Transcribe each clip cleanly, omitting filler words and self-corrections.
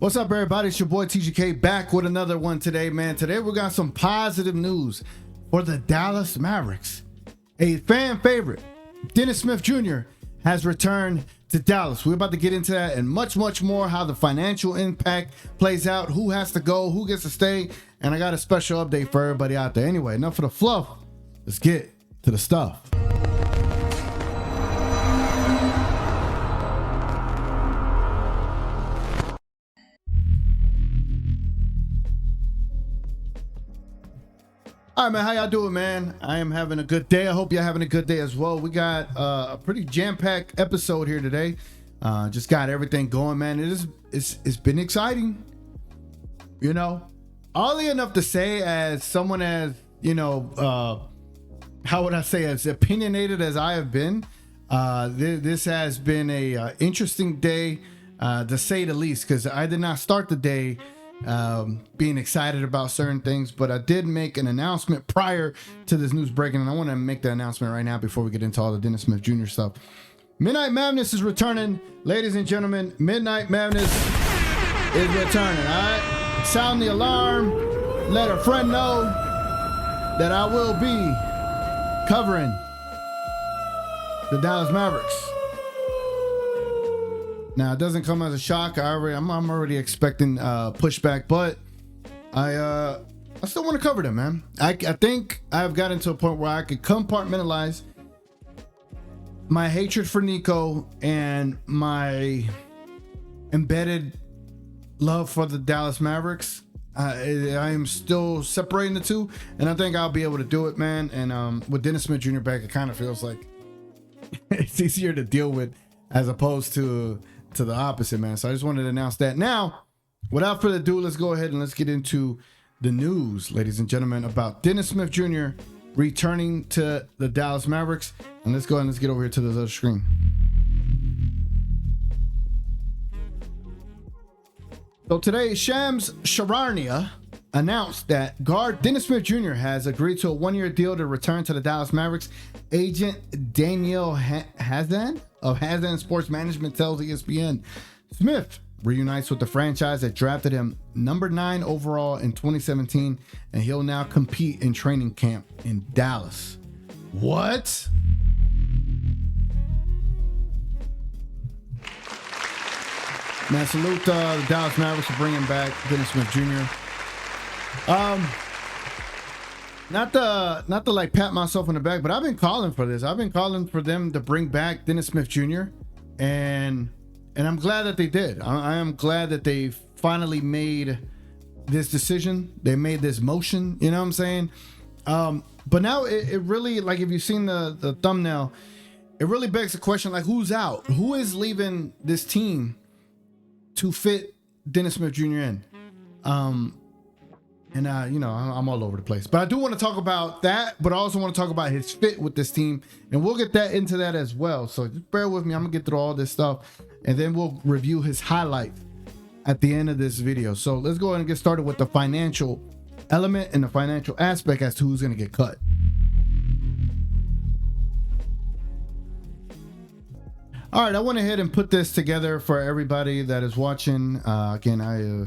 What's up, everybody? It's your boy TGK back with another one today, man. Today we got some positive news for the Dallas Mavericks. A fan favorite, Dennis Smith Jr., has returned to Dallas. We're about to get into that and much more, how the financial impact plays out, who has to go, who gets to stay, and I got a special update for everybody out there. Anyway, enough of the fluff. Let's get to the stuff. All right, man, how y'all doing, man? I am having a good day. I hope y'all having a good day as well. We got a pretty jam-packed episode here today. Just got everything going, man. It's been exciting. You know, oddly enough to say, as someone as, you know, how would I say, as opinionated as I have been, this has been a interesting day, to say the least, because I did not start the day being excited about certain things, but I did make an announcement prior to this news breaking, and I want to make the announcement right now before we get into all the Dennis Smith Jr. stuff. Midnight Madness is returning, ladies and gentlemen. Midnight Madness is returning. All right, sound the alarm. Let a friend know that I will be covering the Dallas Mavericks. Now, it doesn't come as a shock. I'm already expecting pushback, but I still want to cover them, man. I think I've gotten to a point where I could compartmentalize my hatred for Nico and my embedded love for the Dallas Mavericks. I am still separating the two, and I think I'll be able to do it, man. And with Dennis Smith Jr. back, it kind of feels like it's easier to deal with as opposed to the opposite, man. So I just wanted to announce that. Now, without further ado, let's go ahead and let's get into the news, ladies and gentlemen, about Dennis Smith Jr. returning to the Dallas Mavericks. And let's go ahead and let's get over here to the other screen. So today, Shams Charania announced that guard Dennis Smith Jr. has agreed to a one-year deal to return to the Dallas Mavericks. Agent Daniel Hazan of Hazan Sports Management tells ESPN Smith reunites with the franchise that drafted him number 9 overall in 2017, and he'll now compete in training camp in Dallas. What? Man, salute the Dallas Mavericks for bringing back Dennis Smith Jr. Not to like pat myself on the back, but I've been calling for this. I've been calling for them to bring back Dennis Smith Jr. and I'm glad that they did. I am glad that they finally made this decision. They made this motion. You know what I'm saying? But now it really, like, if you've seen the thumbnail, it really begs the question, like, who's out? Who is leaving this team to fit Dennis Smith Jr. in? And you know, I'm all over the place, but I do want to talk about that, but I also want to talk about his fit with this team, and we'll get into that as well. So just bear with me. I'm gonna get through all this stuff, and then we'll review his highlights at the end of this video. So let's go ahead and get started with the financial element and the financial aspect as to who's gonna get cut. All right, I went ahead and put this together for everybody that is watching. Again, I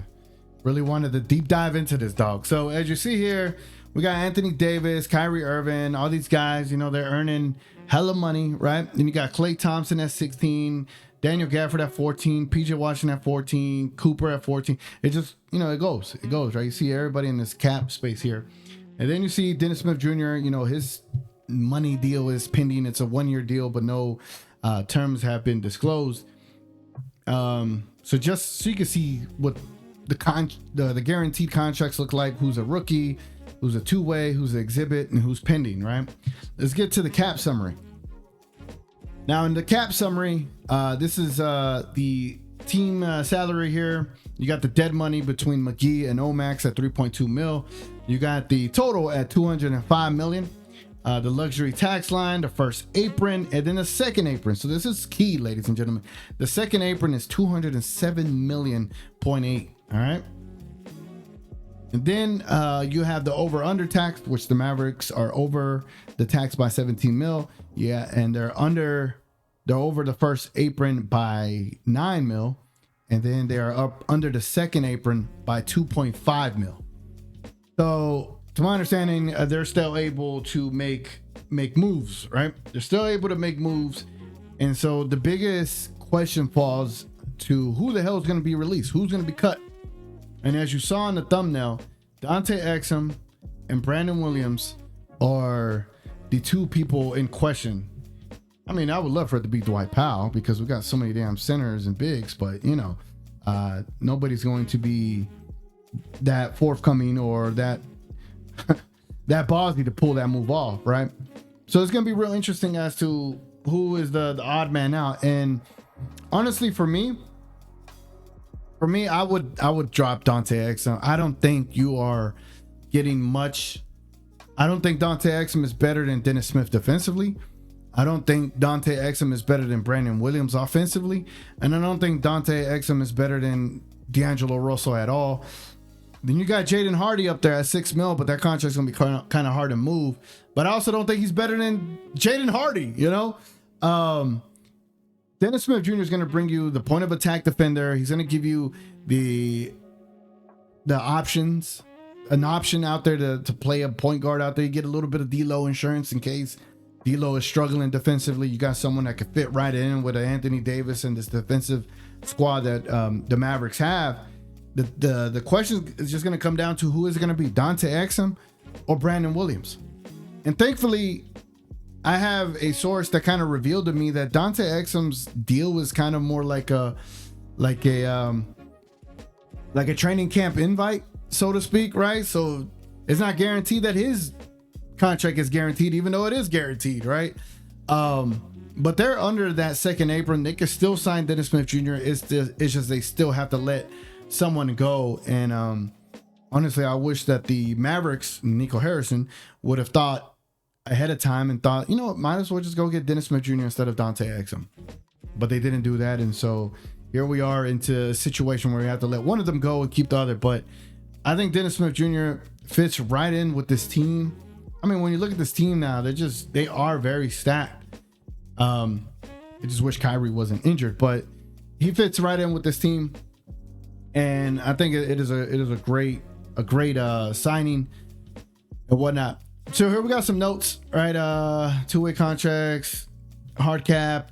really wanted to deep dive into this, dog. So as you see here, we got Anthony Davis, Kyrie Irving, all these guys, you know, they're earning hella money, right? Then you got Klay Thompson at 16, Daniel Gafford at 14, PJ Washington at 14, Cooper at 14. It just, you know, it goes, right? You see everybody in this cap space here. And then you see Dennis Smith Jr., you know, his money deal is pending. It's a one-year deal, but no terms have been disclosed. So just so you can see what the guaranteed contracts look like, who's a rookie, who's a two-way, who's an exhibit, and who's pending, right? Let's get to the cap summary. Now, in the cap summary, this is the team salary here. You got the dead money between McGee and Omax at 3.2 mil. You got the total at 205 million. The luxury tax line, the first apron, and then the second apron. So this is key, ladies and gentlemen. The second apron is 207 million, 0.8. All right. And then you have the over-under tax, which the Mavericks are over the tax by 17 mil. Yeah, and they're over the first apron by 9 mil. and then they are up under the second apron by 2.5 mil. So to my understanding, they're still able to make moves, right? They're still able to make moves. And so the biggest question falls to who the hell is going to be released? Who's going to be cut? And as you saw in the thumbnail, Dante Exum and Brandon Williams are the two people in question. I mean, I would love for it to be Dwight Powell because we got so many damn centers and bigs, but you know, nobody's going to be that forthcoming or that that ballsy to pull that move off, right? So it's gonna be real interesting as to who is the odd man out. And honestly, for me, I would drop Dante Exum. I don't think you are getting much. I don't think Dante Exum is better than Dennis Smith defensively. I don't think Dante Exum is better than Brandon Williams offensively. And I don't think Dante Exum is better than D'Angelo Russell at all. Then you got Jaden Hardy up there at $6 million, but that contract's gonna be kind of hard to move. But I also don't think he's better than Jaden Hardy, you know? Dennis Smith Jr. is gonna bring you the point of attack defender. He's gonna give you the options, an option out there to play a point guard out there. You get a little bit of D-Lo insurance in case D-Lo is struggling defensively. You got someone that could fit right in with Anthony Davis and this defensive squad that the Mavericks have. The question is just going to come down to who is it going to be, Dante Exum or Brandon Williams. And thankfully, I have a source that kind of revealed to me that Dante Exum's deal was kind of more like a training camp invite, so to speak, right? So it's not guaranteed that his contract is guaranteed, even though it is guaranteed, right? But they're under that second apron. They can still sign Dennis Smith Jr. It's just they still have to let someone go. And honestly, I wish that the Mavericks, Nico Harrison, would have thought ahead of time and thought, you know what, might as well just go get Dennis Smith Jr. instead of Dante Exum. But they didn't do that, and so here we are into a situation where we have to let one of them go and keep the other. But I think Dennis Smith Jr. fits right in with this team. I mean, when you look at this team now, they are very stacked. I just wish Kyrie wasn't injured, but he fits right in with this team. And I think it is a great signing and whatnot. So here we got some notes, right? Two-way contracts, hard cap,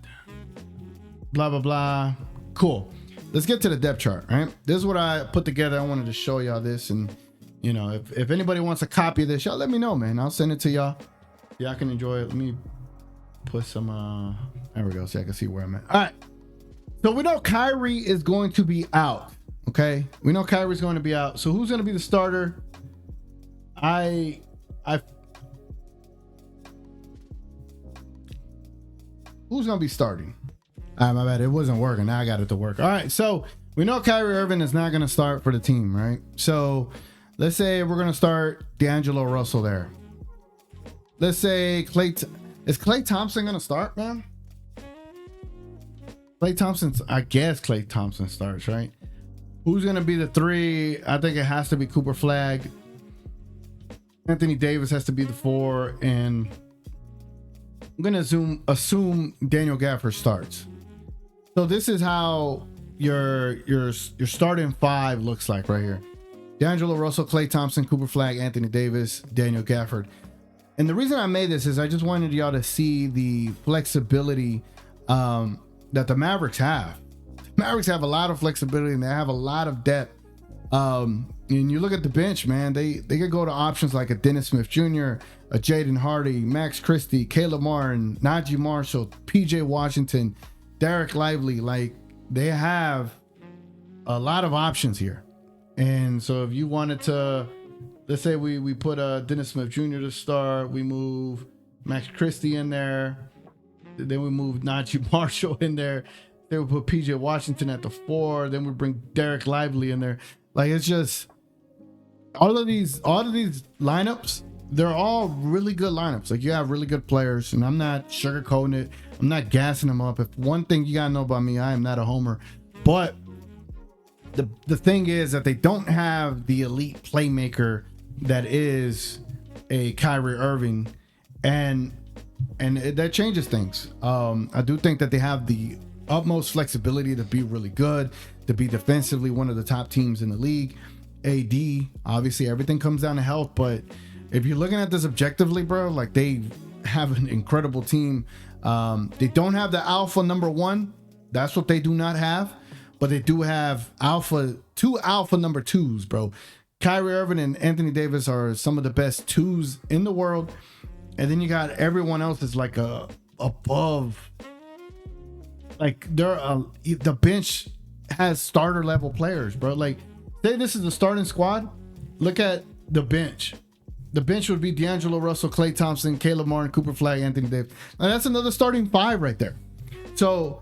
blah blah blah. Cool. Let's get to the depth chart, right? This is what I put together. I wanted to show y'all this, and you know, if anybody wants a copy of this, y'all let me know, man. I'll send it to y'all. Y'all can enjoy it. Let me put some. There we go, so I can see where I'm at. All right. So we know Kyrie is going to be out. Okay, we know Kyrie's going to be out. So who's going to be the starter? Who's going to be starting? All right, my bad. It wasn't working. Now I got it to work. All right, so we know Kyrie Irving is not going to start for the team, right? So let's say we're going to start D'Angelo Russell there. Let's say is Klay Thompson going to start, man? I guess Klay Thompson starts, right? Who's going to be the three? I think it has to be Cooper Flagg. Anthony Davis has to be the four, and I'm going to assume Daniel Gafford starts. So this is how your starting five looks like right here. D'Angelo Russell, Klay Thompson, Cooper Flagg, Anthony Davis, Daniel Gafford. And the reason I made this is I just wanted y'all to see the flexibility that the Mavericks have. The Mavericks have a lot of flexibility and they have a lot of depth. And you look at the bench, man, they could go to options like a Dennis Smith Jr., a Jaden Hardy, Max Christie, Caleb Martin, Najee Marshall, PJ Washington, Derek Lively. Like, they have a lot of options here. And so if you wanted to, let's say we put Dennis Smith Jr. to start, we move Max Christie in there, then we move Najee Marshall in there, then we put PJ Washington at the 4, then we bring Derek Lively in there. Like, it's just all of these lineups, they're all really good lineups. Like, you have really good players, and I'm not sugarcoating it. I'm not gassing them up. If one thing you gotta know about me, I am not a homer. But the thing is that they don't have the elite playmaker that is a Kyrie Irving, and that changes things. I do think that they have the utmost flexibility to be really good, to be defensively one of the top teams in the league. AD, obviously everything comes down to health, but if you're looking at this objectively, bro, like they have an incredible team. They don't have the alpha number one. That's what they do not have, but they do have two alpha number twos, bro. Kyrie Irving and Anthony Davis are some of the best twos in the world. And then you got everyone else is like above, like the bench has starter level players, bro. Like, say this is the starting squad. Look at the bench. The bench would be D'Angelo Russell, Klay Thompson, Caleb Martin, Cooper Flag, Anthony Davis. Now that's another starting five right there. So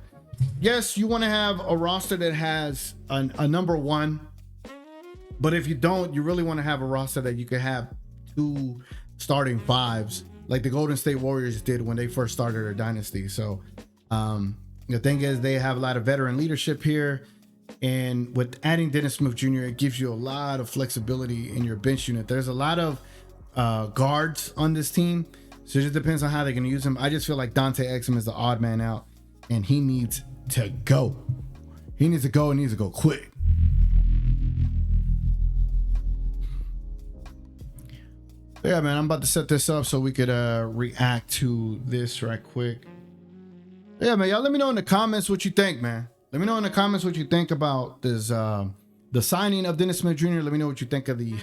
yes, you want to have a roster that has a number one, but if you don't, you really want to have a roster that you could have two starting fives, like the Golden State Warriors did when they first started their dynasty. So the thing is, they have a lot of veteran leadership here. And with adding Dennis Smith Jr., it gives you a lot of flexibility in your bench unit. There's a lot of guards on this team, so it just depends on how they're going to use him. I just feel like Dante Exum is the odd man out, and he needs to go. He needs to go and needs to go quick. Yeah, man, I'm about to set this up so we could react to this right quick. Yeah, man, y'all let me know in the comments what you think, man. Let me know in the comments what you think about this, the signing of Dennis Smith Jr. Let me know what you think of the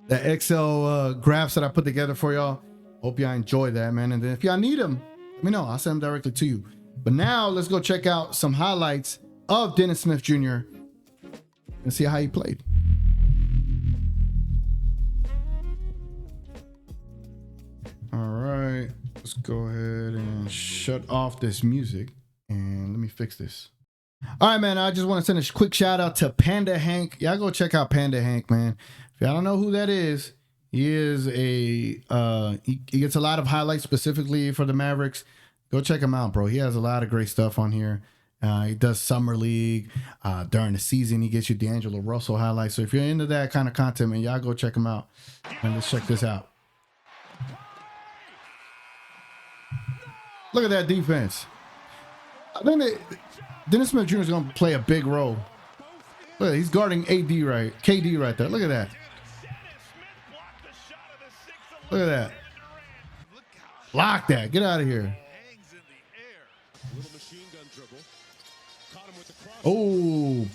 Excel graphs that I put together for y'all. Hope y'all enjoy that, man. And then if y'all need them, let me know. I'll send them directly to you. But now let's go check out some highlights of Dennis Smith Jr. and see how he played. All right, let's go ahead and shut off this music and let me fix this. All right, man, I just want to send a quick shout out to Panda Hank. Y'all go check out Panda Hank, man. If y'all don't know who that is, he is he gets a lot of highlights specifically for the Mavericks. Go check him out, bro. He has a lot of great stuff on here. He does Summer League. During the season, he gets you D'Angelo Russell highlights. So if you're into that kind of content, man, y'all go check him out. And let's check this out. Look at that defense. I think Dennis Smith Jr. is going to play a big role. Look, he's guarding KD right there. Look at that. Look at that. Block that. Get out of here. Oh,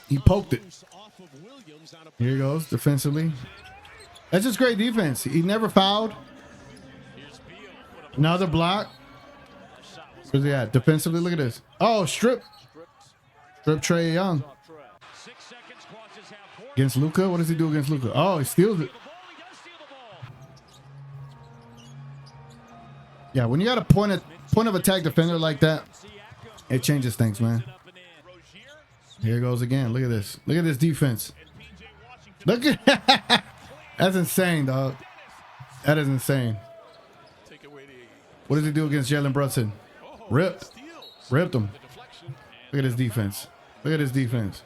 he poked it. Here he goes defensively. That's just great defense. He never fouled. Another block. Where's he at? Defensively, look at this. Oh, strip Trae Young. Against Luka? What does he do against Luka? Oh, he steals it. Yeah, when you got a point of attack defender like that, it changes things, man. Here it goes again. Look at this. Look at this defense. Look at that's insane, dog. That is insane. What does he do against Jalen Brunson? Ripped him. Look at his defense. Look at his defense.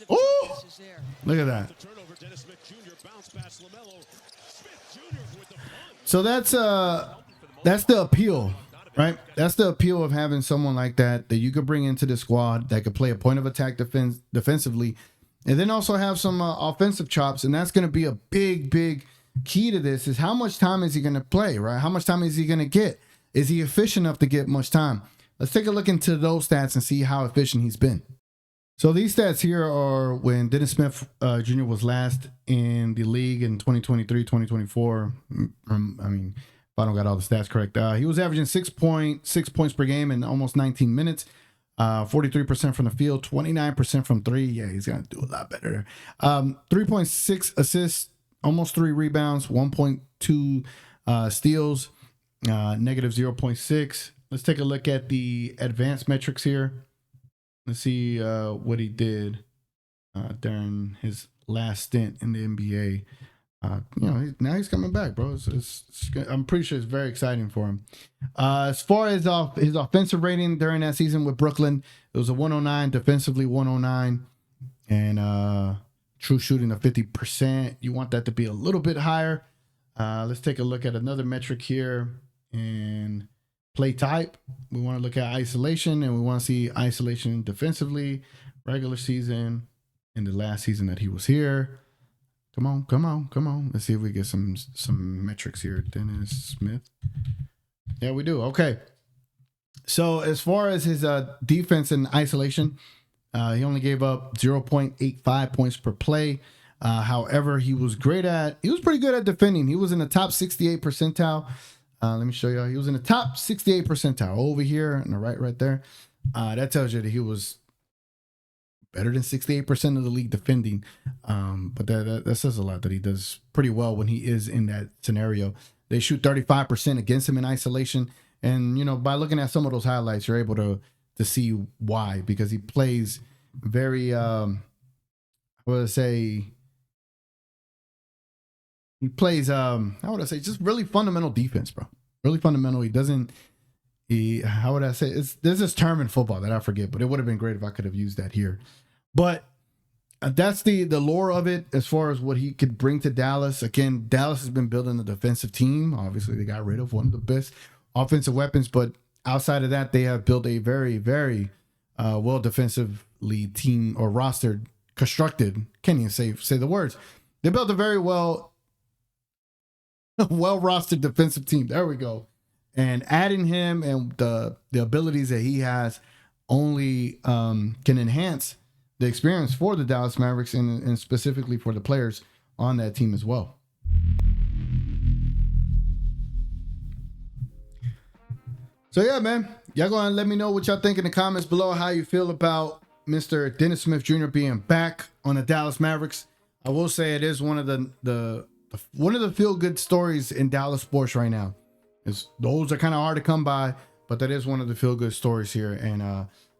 Oh, look at that. So that's the appeal, right? That's the appeal of having someone like that you could bring into the squad that could play a point of attack defensively, and then also have some offensive chops. And that's going to be a big key to this, is how much time is he going to play, right? How much time is he going to get? Is he efficient enough to get much time? Let's take a look into those stats and see how efficient he's been. So these stats here are when Dennis Smith Jr. was last in the league in 2023, 2024. I mean, if I don't got all the stats correct, he was averaging 6.6 points per game in almost 19 minutes, 43% from the field, 29% from three. Yeah, he's going to do a lot better. 3.6 assists, almost 3 rebounds, 1.2 steals, negative 0.6. Let's take a look at the advanced metrics here. Let's see what he did during his last stint in the NBA. Now he's coming back, bro. I'm pretty sure it's very exciting for him. As far as his offensive rating during that season with Brooklyn, it was a 109, defensively 109, and true shooting of 50%. You want that to be a little bit higher. Let's take a look at another metric here, and play type. We want to look at isolation, and we want to see isolation defensively, regular season, in the last season that he was here. Come on. Let's see if we get some metrics here. Dennis Smith. Yeah, we do. Okay. So as far as his defense and isolation, he only gave up 0.85 points per play. However, he was pretty good at defending. He was in the top 68 percentile. Let me show you. He was in the top 68 percentile over here on the right there. That tells you that he was better than 68% of the league defending. But that says a lot that he does pretty well when he is in that scenario. They shoot 35% against him in isolation. And, you know, by looking at some of those highlights, you're able to see why, because he plays very, he plays, just really fundamental defense, bro. Really fundamental. There's this term in football that I forget, but it would have been great if I could have used that here. But that's the lore of it as far as what he could bring to Dallas. Again, Dallas has been building a defensive team. Obviously, they got rid of one of the best offensive weapons, but outside of that, they have built a very, very well defensively team or rostered, constructed. Can't even say the words. They built a very well rostered defensive team. There we go. And adding him and the abilities that he has only can enhance the experience for the Dallas Mavericks and specifically for the players on that team as well. So yeah, man, y'all go ahead and let me know what y'all think in the comments below, how you feel about Mr. Dennis Smith Jr. being back on the Dallas Mavericks. I will say it is one of the feel good stories in Dallas sports right now. Those are kind of hard to come by, but that is one of the feel good stories here, and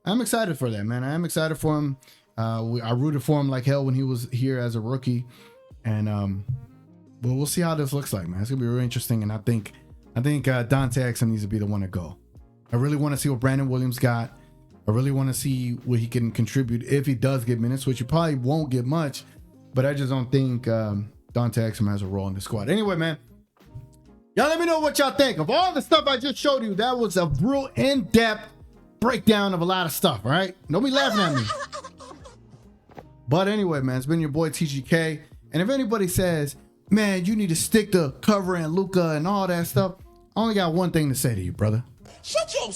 I'm excited for that, man. I am excited for him. I rooted for him like hell when he was here as a rookie, and we'll see how this looks like, man. It's gonna be really interesting, and I think Dante Exum needs to be the one to go. I really want to see what Brandon Williams got. I really want to see what he can contribute if he does get minutes, which he probably won't get much, but I just don't think Dante Exum has a role in the squad. Anyway, man, y'all let me know what y'all think of all the stuff I just showed you. That was a real in-depth breakdown of a lot of stuff, all right? Don't be laughing at me. But anyway, man, it's been your boy TGK. And if anybody says, man, you need to stick to covering Luka and all that stuff, I only got one thing to say to you, brother. Shut your